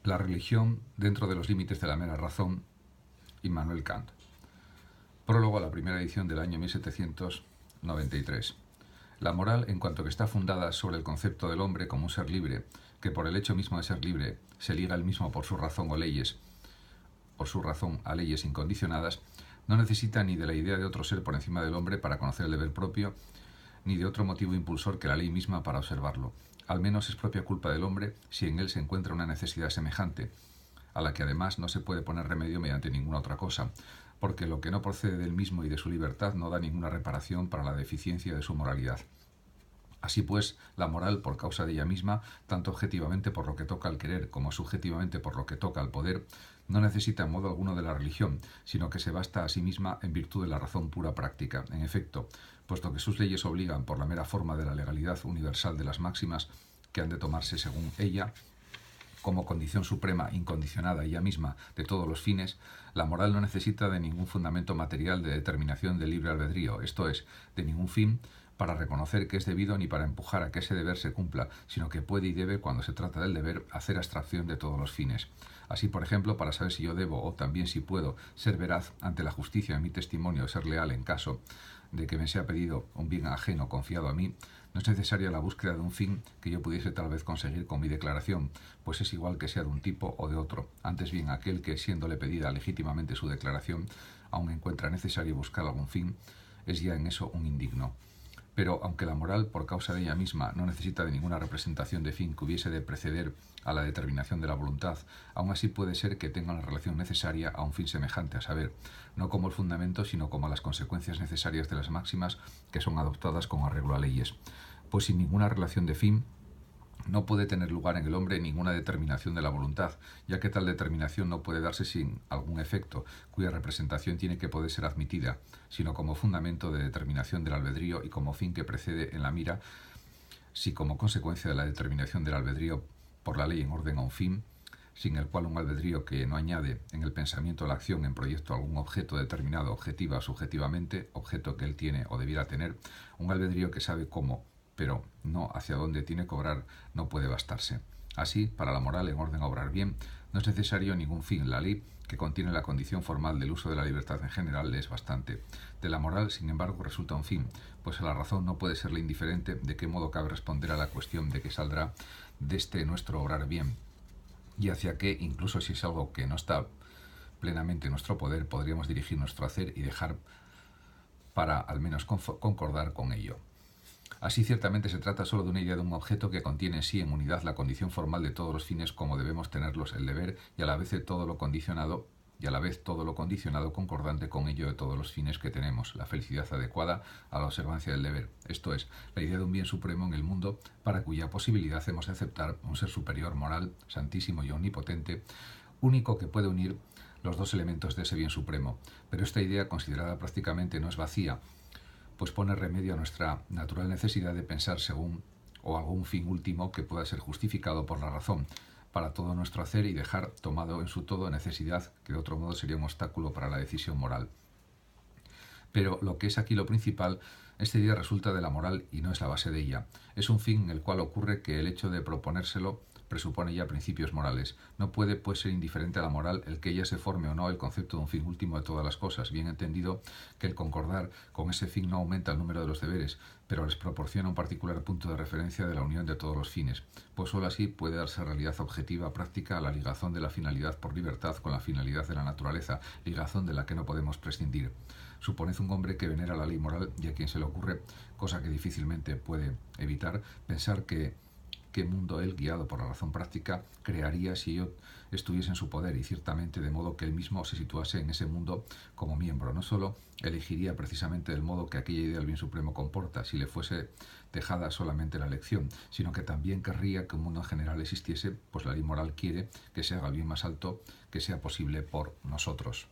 La religión dentro de los límites de la mera razón, Immanuel Kant. Prólogo a la primera edición del año 1793. La moral, en cuanto que está fundada sobre el concepto del hombre como un ser libre, que por el hecho mismo de ser libre se liga él mismo por su razón a leyes incondicionadas, no necesita ni de la idea de otro ser por encima del hombre para conocer el deber propio, ni de otro motivo impulsor que la ley misma para observarlo. Al menos es propia culpa del hombre si en él se encuentra una necesidad semejante, a la que además no se puede poner remedio mediante ninguna otra cosa, porque lo que no procede del mismo y de su libertad no da ninguna reparación para la deficiencia de su moralidad. Así pues, la moral, por causa de ella misma, tanto objetivamente por lo que toca al querer como subjetivamente por lo que toca al poder, no necesita en modo alguno de la religión, sino que se basta a sí misma en virtud de la razón pura práctica. En efecto, puesto que sus leyes obligan por la mera forma de la legalidad universal de las máximas que han de tomarse según ella, como condición suprema, incondicionada ella misma de todos los fines, la moral no necesita de ningún fundamento material de determinación del libre albedrío, esto es, de ningún fin para reconocer que es debido ni para empujar a que ese deber se cumpla, sino que puede y debe, cuando se trata del deber, hacer abstracción de todos los fines. Así, por ejemplo, para saber si yo debo, o también si puedo, ser veraz ante la justicia en mi testimonio o ser leal en caso de que me sea pedido un bien ajeno confiado a mí, no es necesaria la búsqueda de un fin que yo pudiese tal vez conseguir con mi declaración, pues es igual que sea de un tipo o de otro. Antes bien, aquel que, siéndole pedida legítimamente su declaración, aún encuentra necesario buscar algún fin, es ya en eso un indigno. Pero, aunque la moral, por causa de ella misma, no necesita de ninguna representación de fin que hubiese de preceder a la determinación de la voluntad, aún así puede ser que tenga una relación necesaria a un fin semejante, a saber, no como el fundamento, sino como las consecuencias necesarias de las máximas que son adoptadas con arreglo a leyes. Pues sin ninguna relación de fin, no puede tener lugar en el hombre ninguna determinación de la voluntad, ya que tal determinación no puede darse sin algún efecto, cuya representación tiene que poder ser admitida, sino como fundamento de determinación del albedrío y como fin que precede en la mira, si como consecuencia de la determinación del albedrío por la ley en orden a un fin, sin el cual un albedrío que no añade en el pensamiento o la acción en proyecto algún objeto determinado objetiva o subjetivamente, objeto que él tiene o debiera tener, un albedrío que sabe cómo, pero no hacia dónde tiene que obrar, no puede bastarse. Así, para la moral en orden a obrar bien, no es necesario ningún fin. La ley, que contiene la condición formal del uso de la libertad en general, le es bastante. De la moral, sin embargo, resulta un fin, pues a la razón no puede serle indiferente de qué modo cabe responder a la cuestión de qué saldrá de este nuestro obrar bien, y hacia qué, incluso si es algo que no está plenamente en nuestro poder, podríamos dirigir nuestro hacer y dejar para al menos concordar con ello. Así, ciertamente se trata solo de una idea de un objeto que contiene en sí en unidad la condición formal de todos los fines como debemos tenerlos el deber y a la vez todo lo condicionado concordante con ello de todos los fines que tenemos, la felicidad adecuada a la observancia del deber, esto es, la idea de un bien supremo en el mundo para cuya posibilidad hemos de aceptar un ser superior moral, santísimo y omnipotente, único que puede unir los dos elementos de ese bien supremo. Pero esta idea, considerada prácticamente, no es vacía, pues pone remedio a nuestra natural necesidad de pensar según o algún fin último que pueda ser justificado por la razón para todo nuestro hacer y dejar tomado en su todo necesidad que de otro modo sería un obstáculo para la decisión moral. Pero lo que es aquí lo principal, esta idea resulta de la moral y no es la base de ella. Es un fin en el cual ocurre que el hecho de proponérselo presupone ya principios morales. No puede, pues, ser indiferente a la moral el que ella se forme o no el concepto de un fin último de todas las cosas, bien entendido que el concordar con ese fin no aumenta el número de los deberes, pero les proporciona un particular punto de referencia de la unión de todos los fines, pues sólo así puede darse realidad objetiva práctica a la ligazón de la finalidad por libertad con la finalidad de la naturaleza, ligazón de la que no podemos prescindir. Suponed un hombre que venera la ley moral y a quien se le ocurre, cosa que difícilmente puede evitar, pensar qué mundo él, guiado por la razón práctica, crearía si ello estuviese en su poder y ciertamente de modo que él mismo se situase en ese mundo como miembro. No solo elegiría precisamente del modo que aquella idea del bien supremo comporta si le fuese dejada solamente la elección, sino que también querría que un mundo en general existiese, pues la ley moral quiere que se haga el bien más alto que sea posible por nosotros.